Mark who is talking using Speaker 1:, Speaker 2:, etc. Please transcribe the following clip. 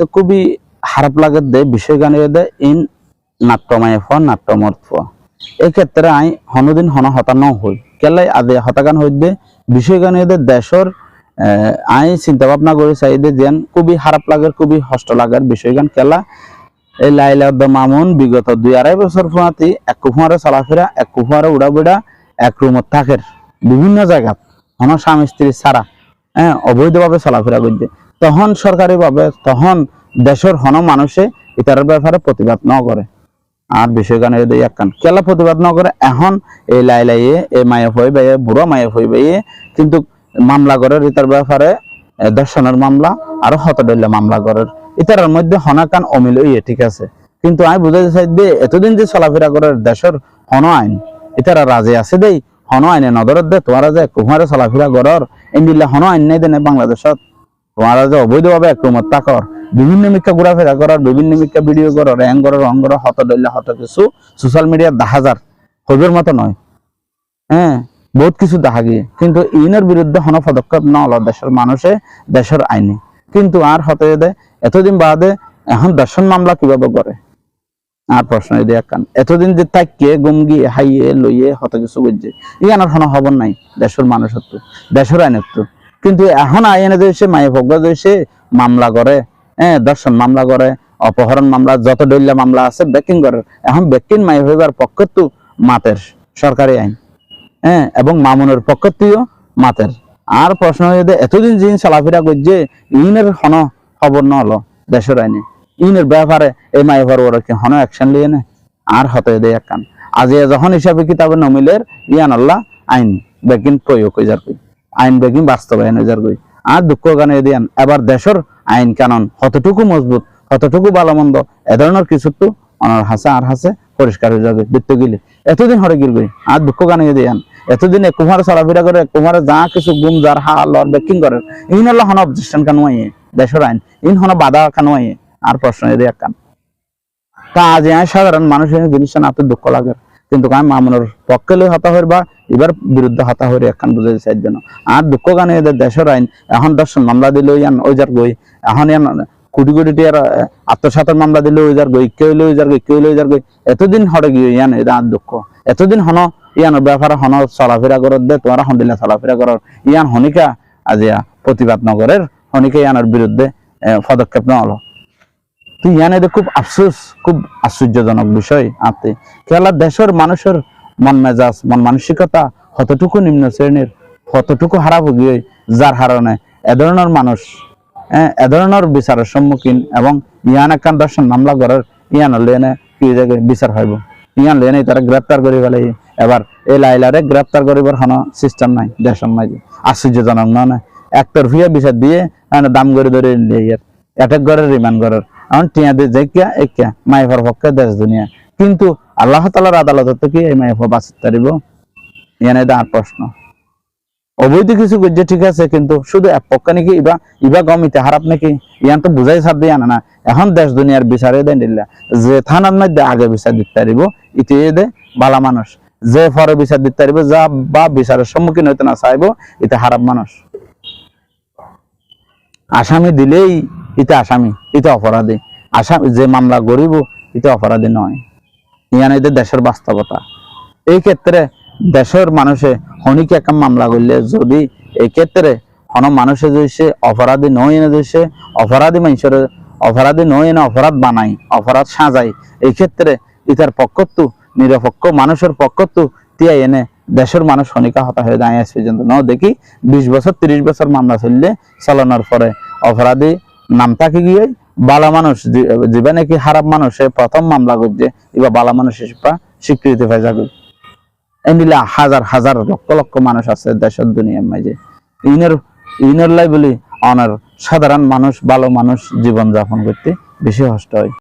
Speaker 1: তো খুবই খারাপ লাগে দে বিষয় গানে দে ইন নাট্যময় ফ নাট্যমর্থ ফ এই ক্ষেত্রে আই হনদিন হন হতানো হই কেলাই আদে হতাগান হইতে বিষয় গানে দে দেশর আই চিন্তা ভাবনা করে চাই দে যেন খুবই খারাপ লাগে খুবই কষ্ট লাগার বিষয় গান খেলা এই লাইলা মামুন বিগত 2-2.5 বছর ফুয়াতি এক কুফুয়ারে চলাফেরা এক কুফুয়ারে উড়াবিড়া এক রুমত থাকের বিভিন্ন জায়গা হন স্বামী স্ত্রী ছাড়া অবৈধভাবে চলাফেরা করছে তখন সরকারিভাবে তখন দেশের হন মানুষে এটার ব্যাপারে প্রতিবাদ ন করে আর বিষয় গানে একখান কেলা প্রতিবাদ ন করে এখন এই লাইলাইয়ে এই মায়ের হয়ে বাইয়ে বুড়ো মায়ের হয়ে বাইয়ে কিন্তু মামলা করার এটার ব্যাপারে দর্শনের মামলা আরো হতডল্লা মামলা করার এটার মধ্যে হনাকান অমিল ইয়ে ঠিক আছে কিন্তু আমি বুঝাতে চাই যে এতদিন যে চলাফেরা করার দেশের হন আইন এটারা রাজে আছে দেই হন আইনে নজরত দে তোমারা যে কুমারে চলাফেরা করার এন্ডিল্লা হন আইন নাই দেনে বাংলাদেশত তোমারা যে অবৈধভাবে একরমত থাকর বিভিন্ন মিক্কা ঘোরাফেরা করার বিভিন্ন মিক্কা ভিডিও করার রং করার হতডল্লা হত কিছু সোশ্যাল মিডিয়ার 10,000 হইবের মতো নয় বহুত কিছু দেখা গিয়ে কিন্তু ইনের বিরুদ্ধে হন পদক্ষেপ না হলো দেশের মানুষে দেশের আইনে কিন্তু আর হতে দেয় এতদিন বাদে এখন দর্শন মামলা কিভাবে করে আর প্রশ্ন এদের একখান এতদিন যে তাকিয়ে গুমগি হাইয়ে লইয়ে হত কিছু বুঝছে ইয়ানোর হন খবর নাই দেশের মানুষের তো দেশের আইনের তো কিন্তু এখন আইনে দিয়েছে মায়ে ভোগ দিয়েছে মামলা করে দর্শন মামলা করে অপহরণ মামলা যত দলীয় মামলা আছে বেকিং করে এখন বেকিং মায়ে হইবার পক্ষে তো মাতের সরকারি আইন এবং মামুনের পক্ষেও মাতের আর প্রশ্ন হয়ে এতদিন জিন চলাফেরা করছে ইনের হন খবর ন হলো দেশের আইনে ইনের ব্যাপারে এই মাই ভর কি হন অ্যাকশন লিয়ে নে আর হতে দেয় একখান আজ যখন হিসাবে কিতাবে নমিলের ইয়ান আল্লাহ আইন বেগিন প্রয়োগ হয়ে যার আইন বেগিন বাস্তবায়ন হয়ে যার আর দুঃখ গানে দিয়ান এবার দেশের আইন কানুন কতটুকু মজবুত কতটুকু ভালো মন্দ এ ধরনের কিছু তো অনার হাসে আর হাসে পরিষ্কার হয়ে যাবে বৃত্ত গিলে এতদিন হরে গিলবে আর দুঃখ গানে দিয়ান এতদিন কুমারে চলাফেরা করে কুমারে যা কিছু গুম যার হাল বেকিং করে ইন হলো হন অবজেকশন কেন দেশের আইন ইন হন বাধা কেন আর প্রশ্ন এদের একখান তা আজ সাধারণ মানুষের জিনিসটা না দুঃখ লাগে কিন্তু আমি মামুনের পক্ষে লই হতা হইর বা এবার বিরুদ্ধে হতা হইর একখান বুঝাই চাই জন্য আর দুঃখ গানে এদের দেশের আইন এখন দর্শন মামলা দিলে ওই যার গই এখন কোটি কোটি টিয়ার আত্মসাতের মামলা দিলে ওই যার গই কেউ লই যার গই কেউ লই যার গই এতদিন হরে গিয়ে ইয়ান এটা আর দুঃখ এতদিন হন ইয়ানোর ব্যাপারে হন চলাফেরা করার দে তোমার হন্দিল্লা চলাফেরা করার ইয়ান হনিকা আজিয়া প্রতিবাদ নগরের হনিকা ইয়ানোর বিরুদ্ধে পদক্ষেপ নেওয়া হলো তুই ইয়ান এদের খুব আফসোস খুব আশ্চর্যজনক বিষয় আতে খেলা দেশের মানুষের মন মেজাজ মন মানসিকতা কতটুকু নিম্ন শ্রেণীর কতটুকু হারাপ গিয়ে যার হারণে এ ধরনের মানুষ এ ধরনের বিচারের সম্মুখীন এবং ইয়ান একখান দর্শন মামলা করার ইয়ান লেনে কি জায়গায় বিচার হইব ইয়ান লেনে তারা গ্রেপ্তার করে ফেলে এবার এই লাইলারে গ্রেপ্তার করিবার কোনো সিস্টেম নাই দেশের মাঝে আশ্চর্যজনক না একতরফিয়া বিচার দিয়ে দাম করে ধরে অ্যাটাক করে রিমান্ড করার এখন টিয়া দিয়ে যাইকিয়া একিয়া মাইফার পক্ষে দেশ দুনিয়া কিন্তু আল্লাহ তাআলার আদালত কি এই মাইফা বাঁচিতে পারিব ইয়ানে আর প্রশ্ন অবৈধ কিছু করছে ঠিক আছে কিন্তু শুধু এক পক্ষে নাকি ইবা গমিতে হারাপ নাকি ইয়ান তো বুঝাই ছাড় দিয়ে আনা না এখন দেশ দুনিয়ার বিচারে দেন দিল্লা যে থানার মধ্যে আগে বিচার দিতে পারিব ইতি দে বালা মানুষ যে পরে বিচার দিতে পারিব যা বা বিচারের সম্মুখীন হইতে না চাইব এটা হারাপ মানুষ আসামি দিলেই এটা আসামি এটা অপরাধী আসামি যে মামলা গরিব এটা অপরাধী নয় ইয়ান এদের দেশের বাস্তবতা এই ক্ষেত্রে দেশের মানুষে হনিকে একটা মামলা করলে যদি এই ক্ষেত্রে হন মানুষে যদি অপরাধী নয় এনে যদি অপরাধী মানুষের অপরাধী নয় এনে অপরাধ বানাই অপরাধ সাজাই এই ক্ষেত্রে ইতার পক্ষত্ব নিরপেক্ষ মানুষের পক্ষত্ব তিয়া এনে দেশের মানুষ হনিকা হতা হয়ে দাঁড়িয়ে আজ পর্যন্ত ন দেখি 20 বছর 30 বছর মামলা চললে চালানোর পরে অপরাধী নাম তাকে গিয়ে বালা মানুষ যে নাকি খারাপ মানুষে প্রথম মামলা করছে এবার বালা মানুষ স্বীকৃতি পাই যাবে এমনিলা হাজার হাজার লক্ষ লক্ষ মানুষ আছে দেশের দুনিয়ার মাঝে ইনের লাই বলি অনার সাধারণ মানুষ ভালো মানুষ জীবন যাপন করতে বেশি কষ্ট হয়।